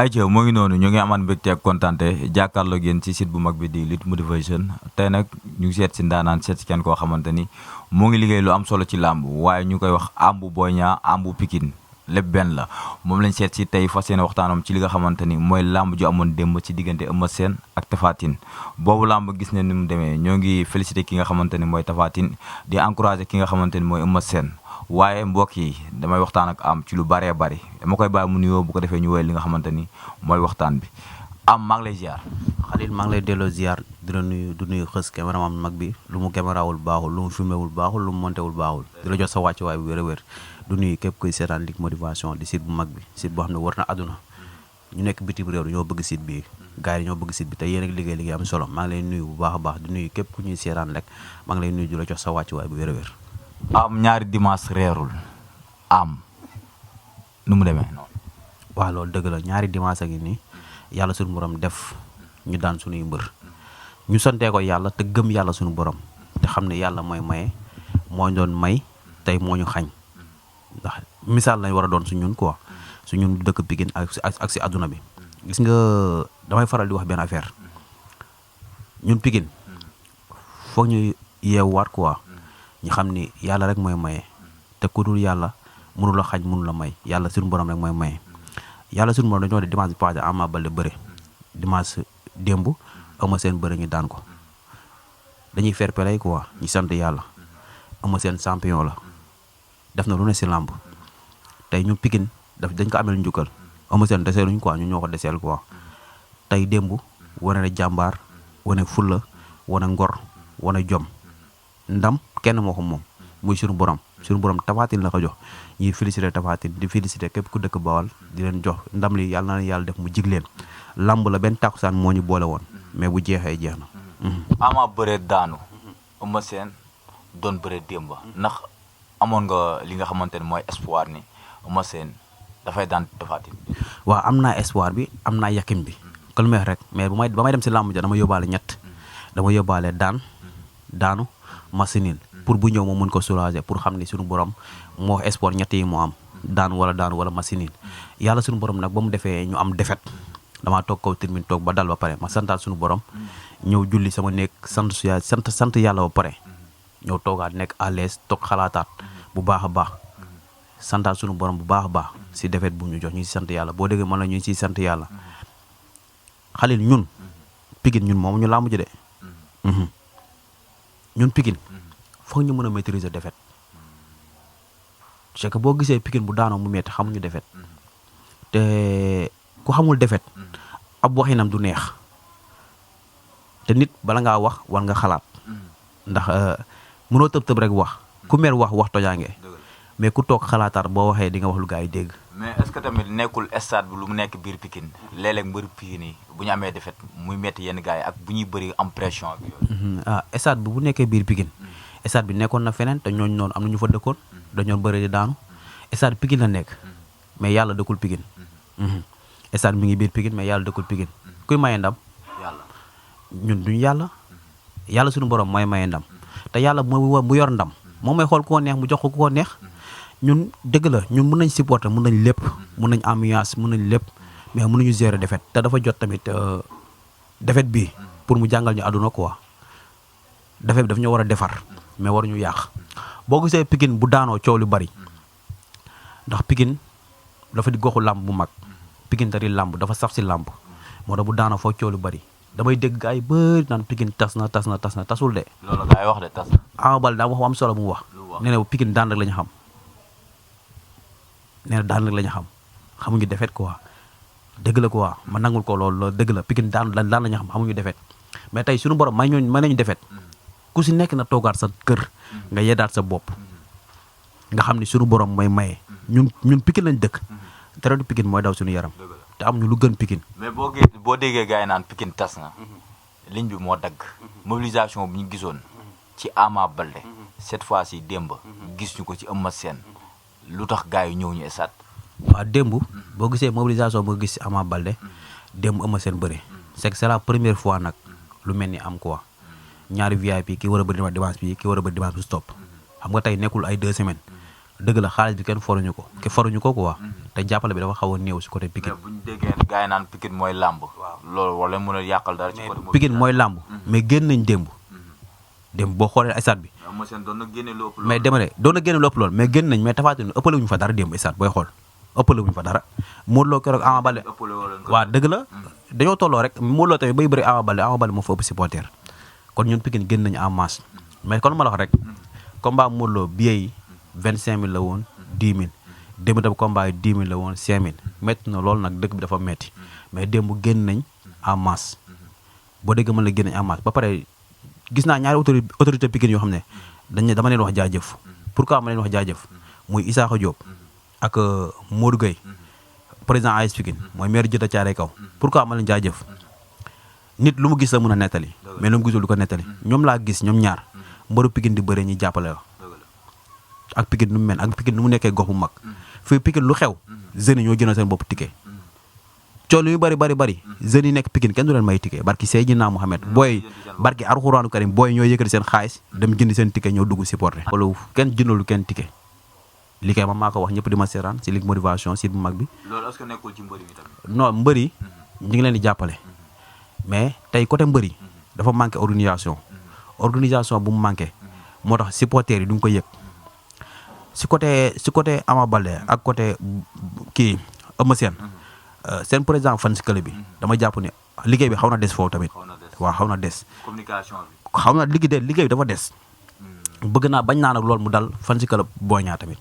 ayca moo ngi noonu ñu ngi amaan mbégte ak kontante jàkkaarloo ak yéen ci site bu mag bi di Lutte Motivation tey nag ñu ngi seet si ndaanaan seet si kenn koo xamante ni moo ngi liggéey lu am solo ci làmb waaye ñu koy wax Ambu Boy Niang Ambu Pikine lépp benn la moom lañ seet si tey fas yéene waxtaanam ci li nga xamante ni mooy làmb ju amoon démb ci diggante Eumeu Sène ak Tapha Tine boobu làmb gis ne ni mu demee ñoo ngi félicité ki nga xamante ni mooy Tapha Tine di encouragé ki nga xamante ni mooy Eumeu Sène waaye mbokk yi damay waxtaan ak am ci lu bëree bëri dama koy bàyyi mu nuyoo bu ko defee ñu woy li nga xamante ni mooy waxtaan bi am maa ngi lay ziar. Khalil maa ngi lay delloo ziar di la nuyu du nuyu xës caméraman mag bi lu mu camérawul baaxul lu mu filméwul baaxul lu mu montéwul baaxul di la jot sa wàccuwaay bu wér a wér du nuyu képp kuy seetaan Lutte Motivation di site bu mag bi site boo xam ne war na àdduna ñu nekk bitim réew ñoo bëgg site bi gars yi ñoo bëgg site bi te yéen ak liggéey am solo maa ngi lay nuyu bu baax a baax di nuyu képp ku ñuy seetaan rek maa ngi lay nuyu di la jox sa wàccuwaay bu wér a wér am ñaari dimanche reerul am nu mu demee noonu. waaw loolu dëgg la ñaari dimanche gi nii yàlla suñu borom def ñu daan suñuy mbër ñu santee ko yàlla te gëm yàlla suñu borom te xam ne yàlla mooy maye moo doon may tey moo ñu xañ ndax misaal lañ war a doon su ñun quoi su ñun dëkk Pikine ak si àdduna bi gis nga damay faral di wax benn affaire ñun Pikine foog ñu yeewuwaat quoi ñu xam ni yàlla rek mooy maye te ku dul yàlla mënu la xañ mënu la may yàlla suñu borom rek mooy maye yàlla suñu borom dañoo de dimanche bi passé Ama Baldé bëre dimanche démb Eumeu Sène bëre ñu daan ko dañuy fair play quoi ñu sant yàlla Eumeu Sène champion la def na lu ne si làmb tey ñu Pikine dañ ko amel njukkal Eumeu Sène deseeluñ quoi ñu ñoo ko deseel quoi tey démb wane na jàmbaar wane fulla wane ngor wane jom ndam kenn moo ko moom muy suñu borom Tapha Tine la ko jox ñuy félicité Tapha Tine di félicité képp ku dëkk Bawal di leen jox ndam li yàlla na yàlla def mu jig leen lamb la benn tàkkusaan moo ñu boole woon mais bu jeexee jeex na. Ama bëree daanu Eumeu Sène doon bëree démb ndax amoon nga li nga xamante ne mooy espoir ni Eumeu Sène dafay daan Tapha Tine. waaw am naa espoir bi am naa yakim bi kon meex rek mais ba may dem si lamb ja dama yóbbaale ñett dama yóbbaale daanu machine pour bu ñëw moo mën ko soulager pour xam ni suñu borom moo wax espoir ñett yi moo am daan wala machine yàlla suñu borom nag ba mu defee ñu am defet damaa toog kaw termine toog ba dal ba pare ma santaat suñu borom ñëw julli sama nekk sant yàlla ba pare ñëw toogaat nekk à l'aise toog xalaataat bu baax a baax santaat suñu borom bu baax a baax si defet bu ñu jox ñu si sant yàlla boo déggee man la ñu siy sant yàlla Khalil ñun Pikine ñun moom ñu laa mujj de ñun Pikine foog ñu mën a maîtriser défaite c'est que boo gisee Pikine bu daanoo mu metti xamuñu défaite te ku xamul défaite ab waxinam du neex te nit bala ngaa wax war nga xalaat ndax mënoo tëb rek wax ku mer wax tojaange mais ku toog xalaataat boo waxee di nga wax lu gaa yi dégg. mais est-ce que tamit nekkul stade bi lu mu nekk biir Pikine léeg-léeg mbër Pikine yi bu ñu amee défaite muy metti yenn gaa yi ak bu ñuy bëri am pression ak yooyu. stade bi bu nekkee biir Pikine stade bi nekkoon na feneen te ñooñu noonu am na ñu fa dëkkoon dañoo bëri di daanu stade Pikine la nekk mais yàlla dëkkul Pikine stade mi ngi biir Pikine mais yàlla dëkkul Pikine kuy maye ndam yàlla ñun duñu yàlla suñu borom mooy maye ndam te yàlla mu yor ndam moom mooy xool ku ko neex mu jox ko ku ko neex ñun dëgg la ñun mën nañ supporter mën nañ lépp mën nañ ambiance mën nañ lépp mais mënuñu gérer défaite te dafa jot tamit défaite bi pour mu jàngal ñu àdduna quoi défaite bi daf ñu war a defar mais waruñu yàq boo gisee Pikine bu daanoo coow lu bari ndax Pikine dafa di goxu làmb bu mag Pikine dari làmb dafa saf si làmb moo tax bu daanoo foo coow lu bari damay dégg gars yi bëri naan Pikine tas na tasul de. loolu gars yi wax de tas na. Ama Baldé daa wax am solo mu wax. nee na Pikine daan rek la ñu xam nee na daan rek la ñu xam xamuñu defet quoi dëgg la quoi ma nangul ko loolu dëgg la Pikine daan la ñu xam xamuñu defet mais tey suñu borom may nañu defet ku si nekk na toogaat sa kër nga yeddaat sa bopp nga xam ni suñu borom mooy maye ñun Pikine lañ dëkk tereetu Pikine mooy daw suñu yaram te am ñu lu gën Pikine. mais boo déggee gars yi naan Pikine tas na ligne bi moo dagg mobilisation bi ñu gisoon ci Ama Baldé cette fois ci démb gis ñu ko ci Eumeu Sène lu tax gars yi ñëw ñu esat waaw démb boo gisee mobilisation boo gis Ama Baldé démb Eumeu Sène bëri c'est que c'est la première fois nag lu mel ni am quoi ñaari VIP ki war a bëri dimanche bi ki war a bëri dimanche bi stop xam nga tey nekkul ay 2 semaines dëgg la xaalis bi kenn foruñu ko quoi te jàppale bi dafa xaw a néew si côté Pikine. mais bu ñu déggee gars yi naan Pikine mooy làmb. loolu wala mën a yàqal dara ci côté. Pikine mooy làmb mais génn nañ démb boo xoolee stade bi. Eumeu Sène doon na génne lu ëpp lool. mais dama ne doon na génne lu ëpp lool mais génn nañ mais Tapha Tine ëppale wuñu fa dara démb stade booy xool ëppale wuñu fa dara Modou Lo keroog Ama Baldé waaw dëgg la dañoo tolloo rek Modou Lo tamit bay bëri Ama Baldé moo fa ëpp supporter kon ñun Pikine génn nañu en masse mais kon ma la wax rek combat Modou Lo billet yi 25000 la woon 10 000 démb tam combat yi 10 000 la woon 5000 métti na loolu nag dëkk bi dafa métti mais démb génn nañ en masse boo dégg mën la génn nañ en masse ba pare gis naa ñaari autorité Pikine yoo xam ne dama leen wax jaajëf pourquoi ma leen wax jaajëf muy Issakha Diop ak Modou Gueye président AS Pikine mooy maire Djiddah Thiaroye Kaw pourquoi ma leen jaajëf nit lu mu gis la mën a nettali mais lu mu gisul du ko nettali ñoom laa gis ñoom ñaar mbaru Pikine di bëre ñi jàppale la ak Pikine nu mu mel ak Pikine nu mu nekkee gox bu mag fii Pikine lu xew jeunes yi ñoo jëndal seen bopp ticket coono yu bari jeunes yi nekk Pikine kenn du leen may ticket barki Seydina Mohamed booy barki Alxuraanu Karim booy ñoo yëkkati seen xaalis dem jënd seen ticket ñoo dugg supporter wala kenn jëndalu kenn ticket li kay ma maa ko wax ñëpp di ma seeraan si Ligue Motivation site bu mag bi loolu est-ce que nekkul ci mbëri mi tamit non mbëri ñu ngi leen di jàppale mais tey côté mbëri dafa manqué organisation bu mu manqué moo tax supporter yi du nga ko yëg si côté Ama Baldé ak côté kii Eumeu Sène seen président fan si club bi dama jàpp ne liggéey bi xaw na des foofu tamit waaw xaw na des communication bi xaw na liggéey bi dafa des bëgg naa bañ naa nag loolu mu dal fan si club Boy Niang tamit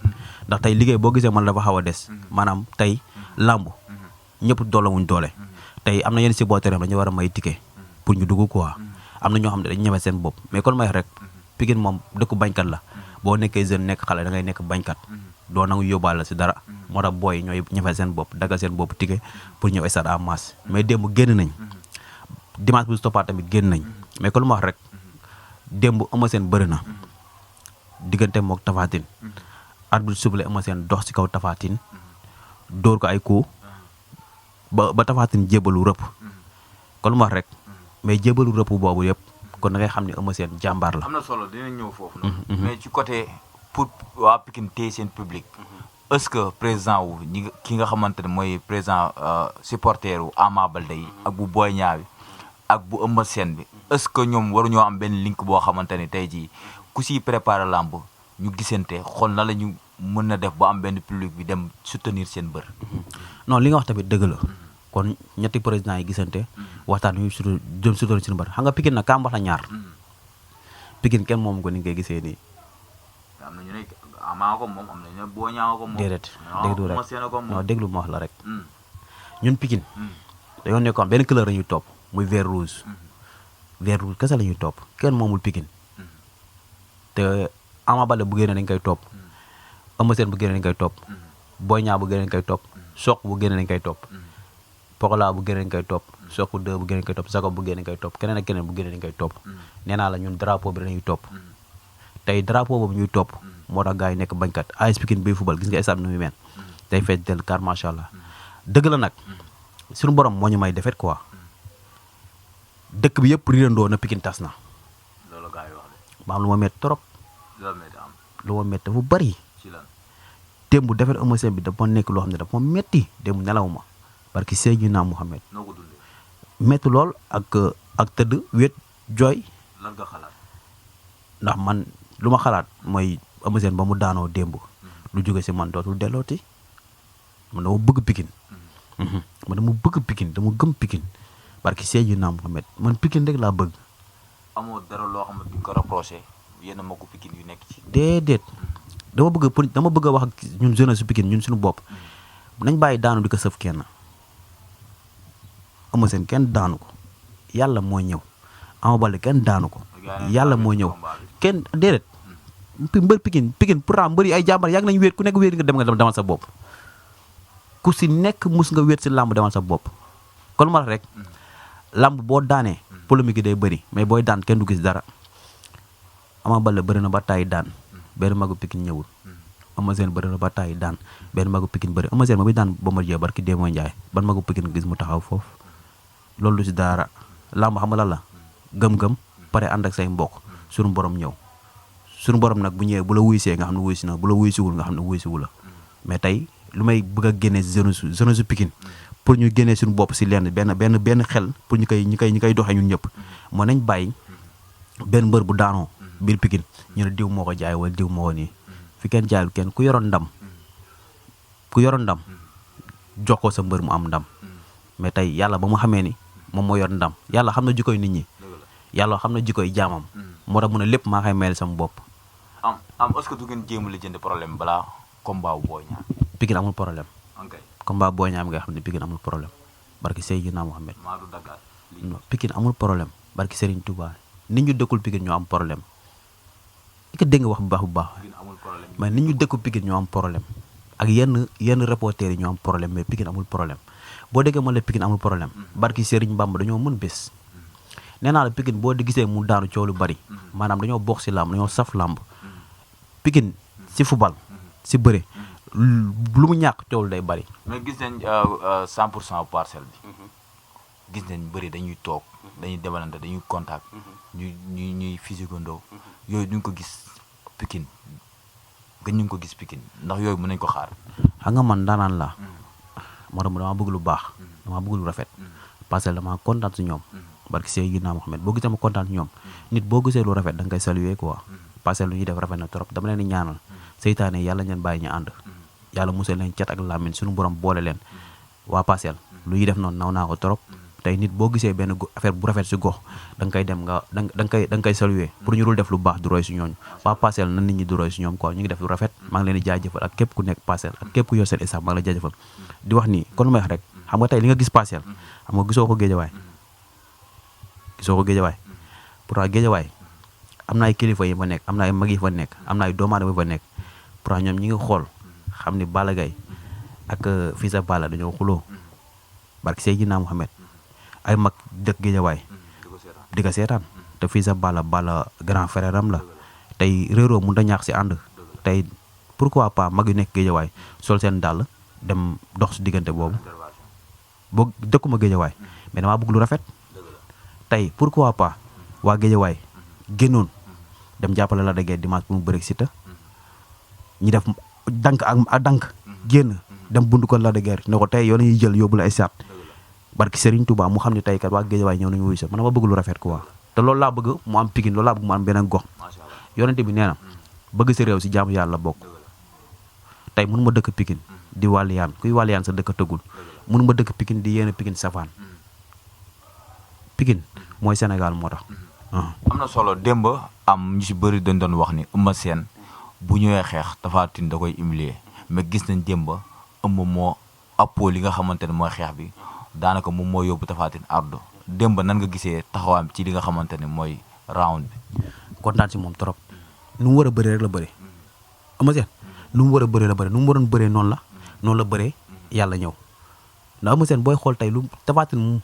ndax tey liggéey boo gisee man dafa xaw a des maanaam tey làmb ñëpp doolewuñ doole tey am na yenn supporters dañu war a may ticket pour ñu dugg quoi am na ñoo xam ne dañu ñeme seen bopp mais kon may rek Pikine moom dëkku bañkat la boo nekkee jeune nekk xale da ngay nekk bañkat doo nangu yóbbaale si dara moo tax booy ñooy ñëfe seen bopp dagal seen bopp ticket pour ñëw stade en masse mais démb génn nañ dimanche bu stoppaat tamit génn nañ mais kon ma wax rek démb Eumeu Sène bëri na diggante mook Tapha Tine arbitre soufflé Eumeu Sène dox si kaw Tapha Tine dóor ko ay coup ba Tapha Tine jébalu rëpp kon ma wax rek mais jébalu rëpp boobu yëpp kon da ngay xam ne Eumeu Sène jàmbaar la. am na solo dinañ ñëw foofu noonu. mais ci côté pour waa Pikine téye seen public. est-ce que président wu ki nga xamante ne mooy président supporter wu Ama Baldé yi ak bu Boy Niang bi ak bu Eumeu Sène bi est-ce que ñoom waruñoo am benn link boo xamante ne tey jii ku siy préparer làmb ñu gisante xool na la ñu mën na def ba am benn public bi dem soutenir seen bër. non li nga wax tamit dëgg la. kon ñetti président yi gisante waxtaan wi surtout jëm surtout suñu bari xam nga Pikine nag kaam wax la ñaar Pikine kenn moom ko ni ngay gisee nii. am na ñu ne Ama ko moom am na ñu ne Boy Niang ko moom. déedéet déglu rek non déglu ma wax la rek. ñun Pikine dañoo nekkoon benn couleur la ñuy topp muy vert rouge. vert rouge kese la ñuy topp kenn moomul Pikine te Ama Baldé bu génnee dañ koy topp Eumeu Sène bu génnee dañ koy topp Boy Niang bu génnee dañ koy topp Sokh bu génnee dañ koy topp. Pokola bu génne dañ koy topp Sokh 2 bu génne dañ koy topp Jacob bu génne dañ koy topp keneen ak keneen bu génne dañ koy topp nee naa la ñun drapeau bi dañuy topp tey drapeau boobu ñuy topp moo tax gars yi nekk bañkat AS Pikine bay football gis nga stade bi nu muy mel tey fees del car macha allah dëgg la nag suñu borom moo ñu may defet quoi dëkk bi yëpp riirandoo na Pikine tas na. loolu gars yi wax de. maam lu ma métti trop. lu ma métti dafa bëri. ci lan démb defet Eumeu Sène bi dafa nekk loo xam ne dafa ma métti démb nelaw ma. parce que Seydina Mohamed métti lool ak tëdd wét jooy. lan nga xalaat. ndax man lu ma xalaat mooy Eumeu Sène ba mu daanoo démb. lu jóge si man dootul dellooti man dama bëgg Pikine. man dama bëgg Pikine dama gëm Pikine parce que Seydina Mohamed man Pikine rek laa bëgg. amoo dara loo xam ne duñ ko reproché yenn mbokku Pikine yu nekk ci. déedéet dama bëgg a wax ak ñun jeunesse su Pikine ñun suñu bopp nañ bàyyi daanu di ko sëf kenn. Eumeu Sène kenn daanu ko yàlla moo ñëw Ama Baldé kenn daanu ko yàlla moo ñëw kenn déedéet mbër Pikine pourtant mbër yi ay jàmbar yàgg nañu wéet ku nekk wéet nga dem nga demal sa bopp ku si nekk mus nga wéet si làmb demal sa bopp kon ma rek làmb boo daanee polémique yi day bëri mais booy daan kenn du gis dara Ama Baldé bëri na ba tàyyi daan benn magu Pikine ñëwul Eumeu Sène bëri na ba tàyyi daan benn magu Pikine bëri Eumeu Sène ma bi daan Bombardier barki Demba Ndiaye ban magu Pikine gis mu taxaw foofu loolu du si dara làmb xam nga lan la gëm-gëm pare ànd ak say mbokk suñu borom ñëw suñu borom nag bu ñëwee bu la wuysee nga xam ne wuysi na bu la wuysiwul nga xam ne wuysiwu la mais tey lu may bëgg a génnee jeunesse Pikine pour ñu génnee suñu bopp si lenn benn xel pour ñu koy doxee ñun ñëpp moo nañ bàyyi benn mbër bu daanoo biir Pikine ñu ne diw moo ko jaay wala diw moo ko nii fi kenn jaayul kenn ku yoroon ndam jox ko sa mbër mu am ndam mais tey yàlla ba mu xamee ni moom moo yor ndam yàlla xam na jikkoy nit ñi yàlla xam na jikkoy jaamam moo tax mu ne lépp maa koy mel sama bopp. am est-ce que du ngeen jéem a lijjanti problème balaa combat bu Boy Niang. Pikine amul problème. ok combat Boy Niang nga xam ne Pikine amul problème barki Seydina Mohamed. Maadou Dakar. non Pikine amul problème barki Serigne Touba nit ñu dëkkul Pikine ñoo am problème est-ce que dégg nga wax bu baax Pikine amul problème. mais nit ñu dëkkul Pikine ñoo am problème ak yenn reporters yi ñoo am problème mais Pikine amul problème boo déggee ma la Pikine amul problème barki Serigne Bamba dañoo mën bés. nee naa la Pikine boo di gisee mu daanu coow lu bari maanaam dañoo bokk si làmb dañoo saf làmb Pikine si football si bëre lu mu ñàkk coow lu day bari. mais gis nañ 100% parcelle bi gis nañ bëri dañuy toog dañuy demalante dañuy contact ñuy physiquandoo yooyu duñ ko gis Pikine gën ñu ngi ko gis Pikine ndax yooyu mën nañ ko xaar. xam nga man daanaan la moo tax dama bëgg lu baax dama bëgg lu rafet parcelle dama kontaan si ñoom. barki Seydina Mohamed boo gisee ma kontaan ñoom nit boo gisee lu rafet da nga koy saluer quoi parce que lu ñuy def rafet na trop dama leen di ñaanal seytaane yàlla ñeen bàyyi ñu ànd yàlla musal leen cat ak làmmiñ suñu borom boole leen waa Parcelles lu ñuy def noonu naw naa ko trop tey nit boo gisee benn affaire bu rafet si gox da nga koy dem nga da nga koy saluer pour ñu dul def lu baax du roy si ñooñu waa Parcelles na nit ñi du roy si ñoom quoi ñu ngi def lu rafet maa ngi leen di jaajëfal ak képp ku nekk Parcelles ak képp ku yor seen staff maa ngi la jaajëfal di wax ni kon lu may wax rek xam nga tey li nga gis Parcelles xam nga gisoo ko Géejawaay gisoo ko Géejawaay pourtant Géejawaay am na ay kilifa yi fa nekk am na ay mag yi fa nekk am na ay doomu aadama yi fa nekk pourtant ñoom ñi ngi xool xam ni Balla Gaye ak Fils de Balla dañoo xuloo barki Seydina Mohamed ay mag dëkk Géejawaay di ko seetaan te Fils de Balla grand frère am la tey réeroo mënut a ñaax si ànd tey pourquoi pas mag yu nekk Géejawaay sol seen dàll dem dox si diggante boobu boo dëkkuma Géejawaay mais damaa bëgg lu rafet tey pourquoi pas waa Géejawaay génnoon dem jàppale la dëggee dimanche pour mu bëreeg Siteu ñi def dank ak dank génn dem bundu ko la dëggee ne ko tey yow lañuy jël yóbbu la ay saat barki Serigne Touba mu xam ne tey kat waa Géejawaay ñëw nañu wuyu sa man dama bëgg lu rafet quoi te loolu laa bëgg mu am Pikine loolu laa bëgg mu am beneen gox yonente bi nee na bëgg sa réew si jaamu yàlla bokk tey mënu ma dëkk Pikine di wàlliyaan kuy wàlliyaan sa dëkk tëggul mënu ma dëkk Pikine di yéene Pikine safaan Pikine mooy Sénégal moo tax. am na solo démb am ñu si bëri dañ doon wax ni Eumeu Sène bu ñëwee xeex Tapha Tine da koy humilier mais gis nañ démb Eumeu moo appoo li nga xamante ne mooy xeex bi daanaka moom moo yóbbu Tapha Tine ardo démb nan nga gisee taxawaam ci li nga xamante ne mooy round bi. kontaan si moom trop nu mu war a bëree rek la bëree Eumeu Sène nu mu war a bëree la bëree nu mu waroon bëree noonu la bëree yàlla ñëw ndax Eumeu Sène booy xool tey lu Tapha Tine mu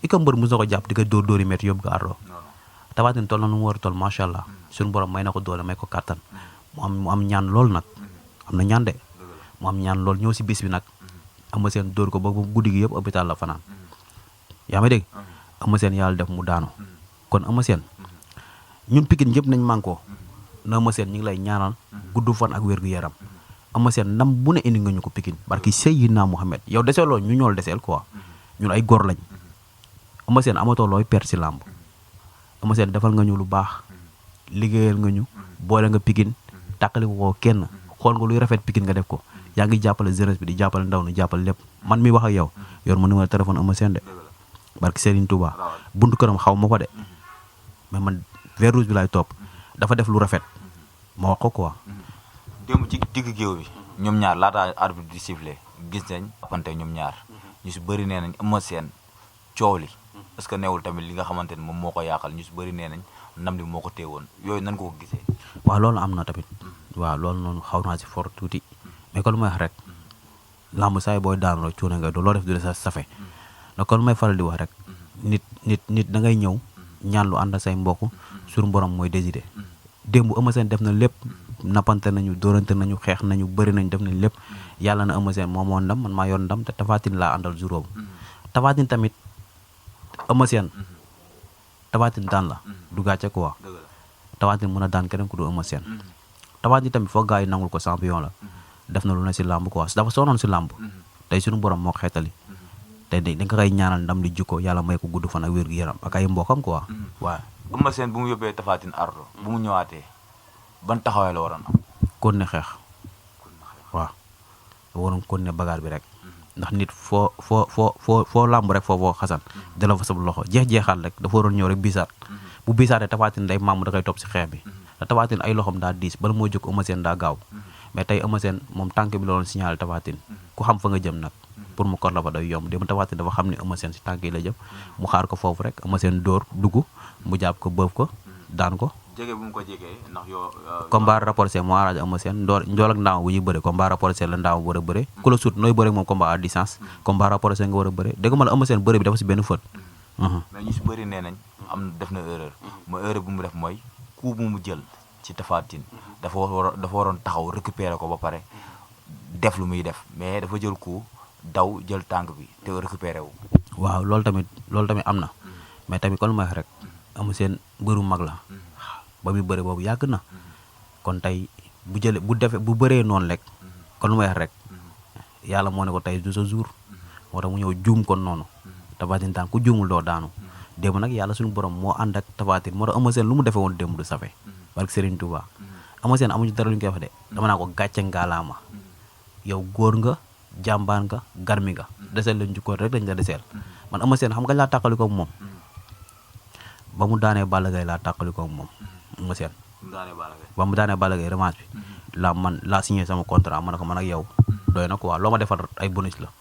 ika mbër mu sa ko jàpp di ko dóor yi métti yóbbu ko ardo Tapha Tine toll na nu mu war a toll macha allah suñu borom may na ko doole may ko kàttan mu am ñaan lool nag am na ñaan de mu am ñaan lool ñëw si bis bi nag Eumeu Sène dóor ko ba guddi gi yëpp hôpital la fanaan yaa may dégg Eumeu Sène yàlla def mu daanu kon Eumeu Sène ñun Pikine ñëpp nañ mànkoo na Eumeu Sène ñu ngi lay ñaanal gudd fan ak wér gu yaram Eumeu Sène ndam bu ne indi nga ñu ko Pikine barki Seydina Mohamed yow deseeloo ñu ñool deseel quoi ñun ay góor lañ Eumeu Sène amatoo looy perte si làmb Eumeu Sène defal nga ñu lu baax liggéeyal nga ñu boole nga Pikine tàqali ko kenn xool nga luy rafet Pikine nga def ko yaa ngi jàppale jeunesse bi di jàppale ndaw ni jàppale lépp man mi wax ak yow yor ma numéro téléphone Eumeu Sène de barki Serigne Touba buntu këram xaw ma ko de mais man vert rouge bi laay topp dafa def lu rafet ma wax ko quoi. démb ci digg géew bi ñoom ñaar laata arbitre di siffler gis nañ appante ñoom ñaar ñu si bëri nee nañ Eumeu Sène coow li est-ce que neewul tamit li nga xamante ne moom moo ko yàqal ñu si bëri nee nañ ndam li moo ko téewoon yooyu nan ko gisee. waaw loolu am na tamit waaw loolu noonu xaw naa si fort tuuti mais kon lu may wax rek lamb saay booy daanu rek cuune nga do loo def du sa safe da kon lu may faral di wax rek nit da ngay ñëw ñaan lu ànd ak say mbokk suñu borom mooy décider démb Eumeu Sène def na lépp nappante nañu dóorante nañu xeex nañu bëri nañ def nañ lépp yàlla na Eumeu Sène moom moo ndam man maa yoon ndam te Tapha Tine laa àndal jour boobu Tapha Tine tamit Eumeu Sène Tapha Tine daan la du gàcce quoi Tapha Tine mën a daan keneen ku du Eumeu Sène Tapha Tine tamit foog gars yi nangul ko champion la def na lu ne si làmb quoi dafa soonoon si làmb tey suñu borom moo xeetali te dañ ko koy ñaanal ndam li jikko yàlla may ko gudd fan ak wér gu yaram ak ay mbokam quoi waaw Eumeu Sène bu mu yóbbee Tapha Tine ardo bu mu ñëwaatee ban taxawaay la waroon am kon ne xeex waaw waroon kon ne bagaar bi rek ndax nit foo làmb rek foo xasan dala fa sab loxo jeex-jeexaat rek dafa waroon ñëw rek bisaat bu bisaatee Tapha Tine day maam da koy topp si xeex bi te Tapha Tine ay loxom daa diis bala moo jóg Eumeu Sène daa gaaw mais tey Eumeu Sène moom tànk bi la doon signalé Tapha Tine ku xam fa nga jëm nag pour mu kor la fa day yomb dem Tapha Tine dafa xam ne Eumeu Sène si tànk yi la jëm mu xaar ko foofu rek Eumeu Sène dóor dugg mu jàpp ko bëf ko daan ko jege bu mu ko jegee ndax yoo combat rapporté moo arrangé Eumeu Sène njool ak ndaaw bu ñuy bëre combat rapporté la ndaaw war a bëre ku la suut nooy bëre moom combat à distance combat rapporté nga war a bëre dégg ma la Eumeu Sène bëre bi dafa si benn fët mais ñu si bëri nee nañ am def na erreur mooy erreur bu mu def mooy coup bu mu jël ci Tapha Tine dafa waroon taxaw récupérer ko ba pare def lu muy def mais dafa jël coup daw jël tànk bi te récupérer wu waaw loolu tamit am na mais tamit kon lu may wax rek Eumeu Sène mbëru mag la ba muy bëre boobu yàgg na kon tey bu bëree noonu rek kon lu may wax rek yàlla moo ne ko tey du sa jour moo tax mu ñëw juum kon noonu Tapha Tine daan ku juumul doo daanu démb nag yàlla suñu borom moo ànd ak Tapha Tine moo tax Eumeu Sène lu mu defee woon démb du safe barke Serigne Touba Eumeu Sène amuñu dara lu ñu koy wax de dama naa ko gàcce ngaalaama yow góor nga jàmbaan nga garmi nga deseel lañ jukkoon rek lañ la deseel man Eumeu Sène xam nga laa tàqali ko moom ba mu daanee Balla Gaye laa tàqali ko moom Eumeu Sène ba mu daanee Balla Gaye revanche bi laa signé sama contrat ma ne ko man ak yow doy na quoi loo ma defal ay bonus la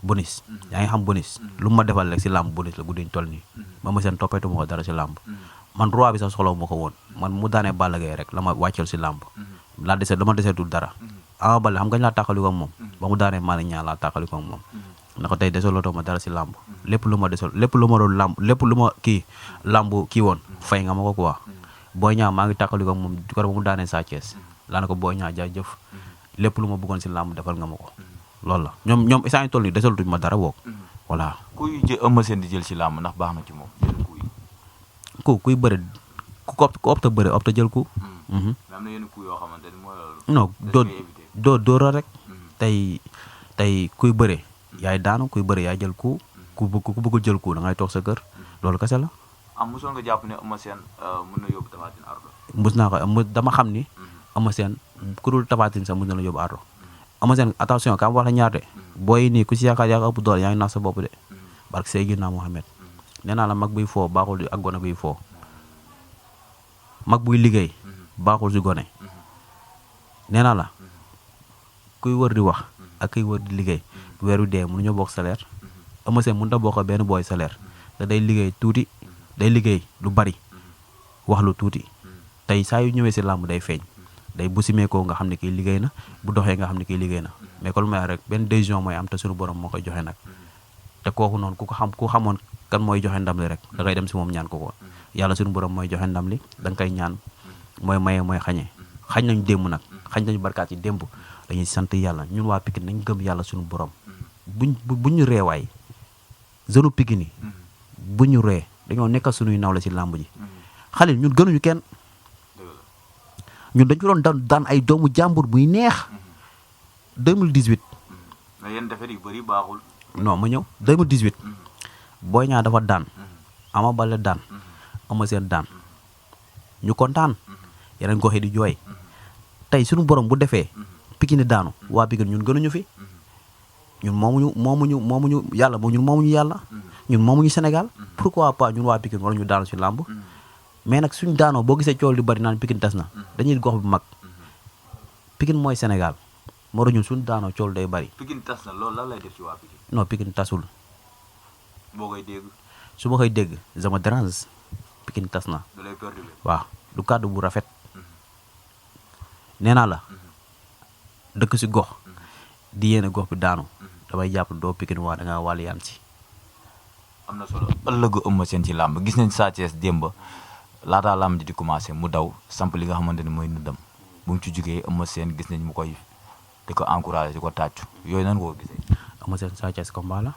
bonus yaa ngi xam bonus lu mu ma defal rek si làmb bonus la guddiñ toll nii ba Eumeu Sène toppeetu ma ko dara si làmb man roi bi sax soxlawu ma ko woon man mu daanee Balla Gaye rek la ma wàcceel si làmb dama deseetul dara Ama Baldé xam nga laa tàqali ko moom ba mu daanee Malick Niang laa tàqali ko moom na ko tey desolatoo ma dara si làmb lépp lu ma doon làmb lépp lu ma làmb kii woon fay nga ma ko quoi Boy Niang maa ngi tàqali ko moom ko ba mu daanee Sa Thiès laa ne ko Boy Niang jaajëf lépp lu ma bëggoon si làmb defal nga ma ko loolu la ñoom isaan toll nii desalatuñ ma dara boog voilà kuy Eumeu Sène di jël si làmb ndax baax na ci moom kuy bëre ku opta bëre opta jël ku am na yenn coup yoo xamante ni mooy loolu non dóora rek tey kuy bëre yaay daanu kuy bëre yaay jël ku bëggul jël ku da ngay toog sa kër loolu kese la mosoon nga jàpp ne Eumeu Sène mën na yóbbu Tapha Tine ardo mos naa ko dama xam ni Eumeu Sène ku dul Tapha Tine sax mos na la yóbbu ardo Eumeu Sène attention ka wax la ñaar de booy nii ku si yaakaar ëpp doole yaa ngi nax sa bopp de barke Seydina Mohamed nee naa la mag buy foo baaxul ak gone buy foo mag buy liggéey baaxul si gone nee naa la kuy wër di wax ak kuy wër di liggéey weeru dee mënuñoo bokk salaire Eumeu Sène mënut a bokk benn booy salaire te day liggéey tuuti day liggéey lu bari wax lu tuuti tey saa yu ñëwee si làmb day feeñ day bu simee ko nga xam ne kii liggéey na bu doxee nga xam ne kii liggéey na mais kon may rek benn décision mooy am te suñu borom moo koy joxe nag te kooku noonu ku xamoon kan mooy joxe ndam li rek da ngay dem si moom ñaan ko yàlla suñu borom mooy joxe ndam li da nga koy ñaan mooy maye mooy xañee xañ nañu démb nag xañ nañu barkaat yi démb dañuy sant yàlla ñun waa Pikine nañ gëm yàlla suñu borom buñ ñu reewaay jeune Pikine yi bu ñu ree dañoo nekkal suñuy nawle si làmb ji xale ñun gënuñu kenn ñun dañu doon daan ay doomu jàmbur muy neex 2018 mais yéen defet yu bëri baaxul non ma ñëw 2018 Boy Niang dafa daan Ama Baldé daan Eumeu Sène daan ñu kontaan yeneen gox yi di jooy tey suñu borom bu defee Pikine daanu waa Pikine ñun gënuñu fi ñun moomuñu yàlla ñun moomuñu Sénégal pourquoi pas ñun waa Pikine wala ñu daanu si làmb mais nag suñ daanoo boo gisee coow li bari naan Pikine tas na dañuy gox bu mag Pikine mooy Sénégal moo tax ñun suñ daanoo coow day bari. Pikine tas na loolu lan lay def ci waa Pikine. non Pikine tasul. boo koy dégg. su ma koy dégg sama dérange Pikine tas na. da lay perturbé. waaw du kàddu bu rafet. nee naa la dëkk si gox di yéene gox bi daanu damay jàpp doo Pikine waa da ngaa wàll yaan si. am na solo ëllëgu Eumeu Sène ci làmb gis nañ Sa Thiès démb laataa làmb ji di commencé mu daw samp li nga xamante ne mooy ndëndam bu mu ci jugee Eumeu Sène gis nañ mu koy di ko encouragé di ko tàccu yooyu nan nga ko gisee. Eumeu Sène Sa Thiès combat la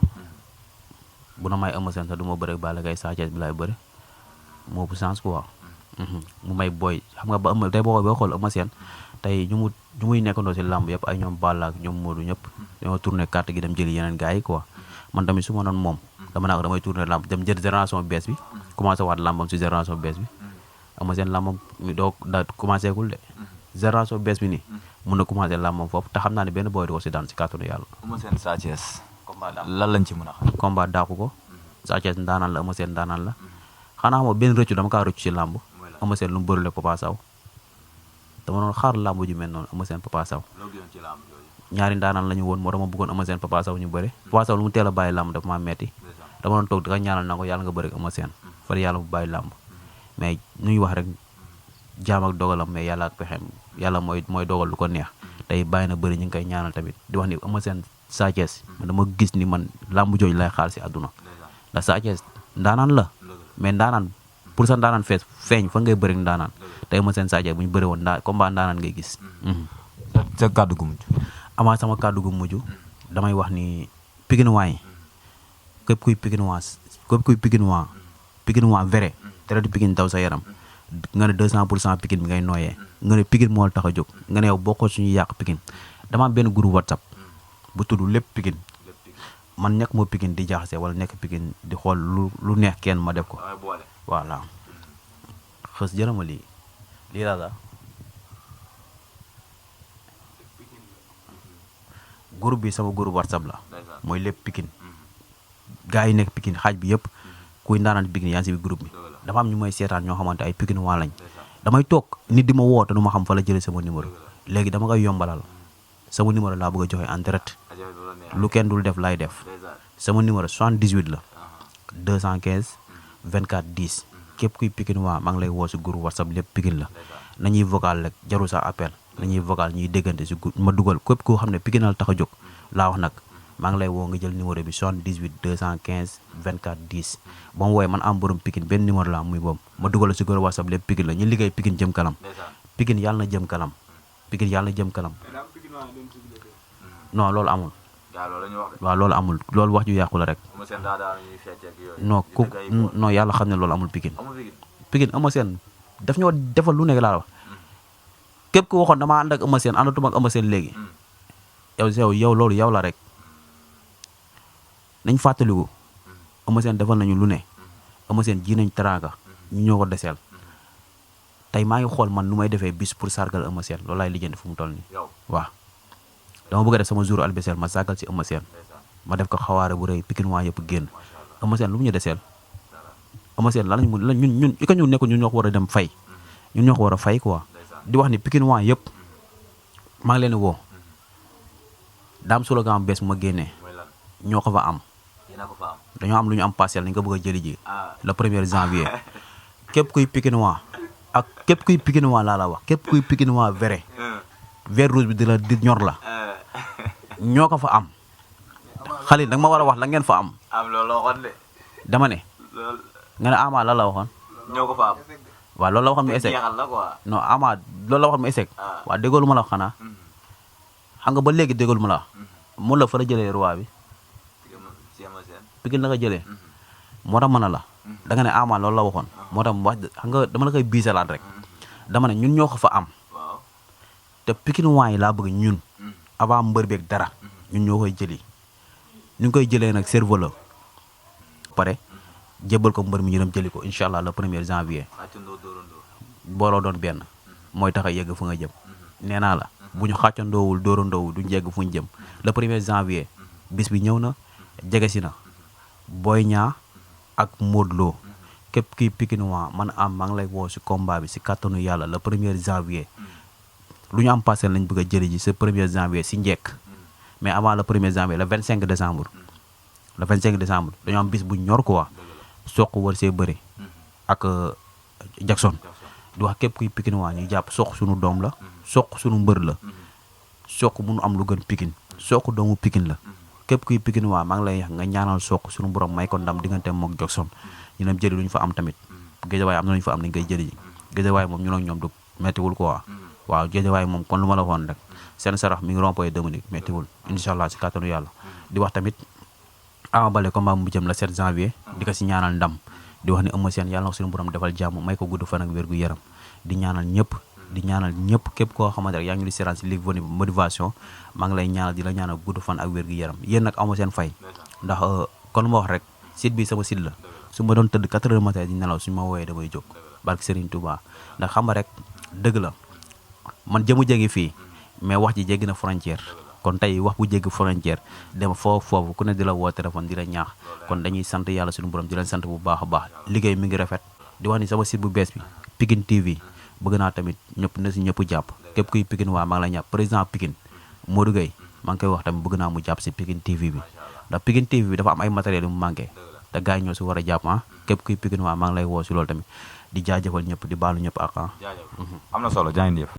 bu na may Eumeu Sène sax du ma bëre Balla Gaye Sa Thiès bi laay bëre moo bu sens quoi. mu may booy xam nga ba Eumeu tey boo xool Eumeu Sène tey ñu muy nekkandoo si làmb yëpp ay ñoom Balla ak ñoom Modou ñëpp dañoo tourné carte gi dem jëli yeneen gars yi quoi man tamit su ma noon moom dama naa ko damay tourné làmb dem jël génération bees bi commencé waat làmbam si génération bees bi Eumeu Sène làmbam doo da commencé gul de génération bees bi nii mun na commencé làmbam foofu te xam naa ne benn booy di ko si daan si kàttanu yàlla. Eumeu Sène Sa Thiès lan lañ ci mën a xam. combat daaku ko Sa Thiès ndaanaan la Eumeu Sène ndaanaan la xanaa xam nga benn rëccu dama kaa rëccu si làmb Eumeu Sène lu mu bërile Papa Sow dama doon xaar làmb ju mel noonu Eumeu Sène Papa Sow ñaari ndaanaan la ñu woon moo dama bëggoon Eumeu Sène Papa Sow ñu bëre Papa Sow lu mu teel a bàyyi làmb dafa maa metti dama doon toog di ko ñaanal na ko yàlla nga bëre ak Eumeu Sène far yàlla bu bàyyi làmb mais ñuy wax rek jaam ak dogalam mais yàlla ak pexem yàlla mooy dogal lu ko neex tey bàyyi na bëri ñu ngi koy ñaanal tamit di wax ni Eumeu Sène Sa Thiès man dama gis ni man làmb jooju lay xaar si àdduna ndax Sa Thiès ndaanaan la mais ndaanaan pour sa ndaanaan feeñ fa ngay bëri ndaanaan tey Eumeu Sène Sa Thiès bu ñu bëri woon combat ndaanaan ngay gis. sa kàddu gu mujj. amaa sama kàddu gu mujj damay wax ni Pikinois yi képp kuy Pikinois vrai dara di Pikine daw sa yaram nga ne 200% Pikine bi ngay nooyee nga ne Pikine moo la tax a jóg nga ne yow bokkoo suñu yàq Pikine dama am benn groupe WhatsApp bu tudd lépp Pikine man nekk moo Pikine di jaxase wala nekk Pikine di xool lu neex kenn ma def ko voilà xës jërëma lii la groupe bi sama groupe WhatsApp la mooy lépp Pikine gars yi nekk Pikine xaaj bi yëpp kuy ndaanaan Pikine yaa ngi si bi groupe bi dafa am ñu may seetaan ñoo xamante ay Pikine waa lañ damay toog nit di ma woo te du ma xam fa la jëlee sama numéro léegi dama koy yombalal sama numéro laa bëgg a joxe en direct lu kenn dul def lay def sama numéro 78 la 215 24 10 képp kuy Pikine waa maa ngi lay woo si groupe WhatsApp lépp Pikine la nañuy vocal rek jarul sa appel nañuy vocal ñuy déggante si ma dugal képp koo xam ne Pikine la tax a jóg laa wax nag maa ngi lay woo nga jël numéro bi 78 215 24 10 ba mu woowee man am borom Pikine benn numéro la muy boobu ma dugal si groupe WhatsApp lépp Pikine la ñu liggéey Pikine jëm kanam Pikine yàlla na jëm kanam Pikine yàlla na jëm kanam non loolu amul waaw loolu amul loolu wax ju yàqu la rek non non yàlla xam ne loolu amul Pikine Eumeu Sène daf ñoo defal lu nekk laa wax képp ku waxoon damaa ànd ak Eumeu Sène àndatuma ak Eumeu Sène léegi yow loolu yow la rek nañ fàttaliku Eumeu Sène defal nañu lu ne Eumeu Sène ji nañ teraanga ñu ñoo ko deseel tey maa ngi xool man nu may defee bis pour sargal Eumeu Sène loolu laay lijjanti fu mu toll nii waaw dama bëgg a def sama jour albésel ma sargal si Eumeu Sène ma def ko xawaare bu rëy Pikine waa yëpp génn Eumeu Sène lu mu ñu deseel Eumeu Sène lan lañ ñun i ko ñu nekk ñun ñoo ko war a dem fay ñun ñoo ko war a fay quoi di wax ni Pikine waa yëpp maa ngi leen di woo daam slogan bees bu ma génnee ñoo ko fa am dañoo am lu ñu am parcelle dañ ko bëgg a jëli ji le 1er janvier képp kuy Pikine waa ak képp kuy Pikine waa laa la wax képp kuy Pikine waa vrai vert rouge bi di ñor la ñoo ko fa am xale da nga ma war a wax la ngeen fa am loolu la waxoon de dama ne nga ne Ama la la waxoon ñoo ko fa am waaw loolu la waxoon mu échec non Ama loolu la waxoon mu échec waaw déggoolu ma la wax xanaa xam nga ba léegi déggoolu ma la wax mun la fa la jëlee roi bi Pikine la ko jëlee moo tax mën na la da nga ne Ama loolu la waxoon moo tax wax xam nga dama la koy biisalaat rek dama ne ñun ñoo ko fa am te Pikine waa yi laa bëgg ñun avant mbër beeg dara ñun ñoo koy jëli ñu ngi koy jëlee nag cerveau la pare jébbal ko mbër mi ñu dem jëli ko incha allah le 1er janvier booloo doon benn mooy tax a yegg fu nga jëm nee naa la bu ñu xàccandoowul dóorandoowul duñ yegg fu ñu jëm le 1er janvier bis bi ñëw na jege si na Boy Niang ak Modou Lo képp kii Pikine waa man am maa ngi lay woo si combat bi si kattanu yàlla le 1er janvier lu ñu am passé lañ bëgg a jëli ji ce 1er janvier si njekk mais avant le 1er janvier le 25 décembre dañoo am bis bu ñor quoi soq war see bëri ak Jackson di wax képp kuy Pikine waa ñu jàpp soq suñu doom la soq suñu mbër la soq mënu am lu gën Pikine soq doomu Pikine la képp kuy Pikine waa maa ngi lay nga ñaanal soq suñu borom may ko ndam diggante mook Jackson ñu dem jëli lu ñu fa am tamit Géejawaay am na lu ñu fa am dañ koy jëli ji Géejawaay moom ñu ak ñoom du mettiwul quoi waaw Géejawaay moom kon lu ma la waxoon rek seen sarax mi ngi rond-point Dominique méttiwul incha allah si kàttanu yàlla di wax tamit Ama Baldé combat mu jëm la 7 janvier di ko si ñaanal ndam di wax ni Eumeu Sène yàlla na ko suñu borom defal jàmm may ko gudd fan ak wér gu yaram di ñaanal ñëpp képp koo xamante rek yaa ngi di seetaan si Ligue Motivation maa ngi lay ñaanal di la ñaanal gudd fan ak wér gu yaram yéen nag amoo seen fay ndax kon ma wax rek site bi sama site la su ma doon tëdd 4 heures matin di nelaw suñu ma wooyee damay jóg barke Serigne Touba ndax xam nga rek dëgg la man jëmu jéggi fii mais wax ji jéggi na frontière kon tey wax bu jéggi frontière dem foofu ku ne di la woo téléphone di la ñaax kon dañuy sant yàlla suñu borom di leen sant bu baax a baax liggéey mi ngi rafet di wax ni sama site bu bees bi Pikine TV bëgg naa tamit ñëpp na si ñëpp jàpp képp kuy Pikine waa maa ngi lay ñàpp président Pikine Modou Gueye maa ngi koy wax tamit bëgg naa mu jàpp si Pikine TV bi ndax Pikine TV bi dafa am ay matériel yu mu manqué te gars yi ñoo si war a jàpp képp kuy Pikine waa maa ngi lay woo si loolu tamit di jaajëfal ñëpp di baalu ñëpp ak am na solo jaa ngeen jëf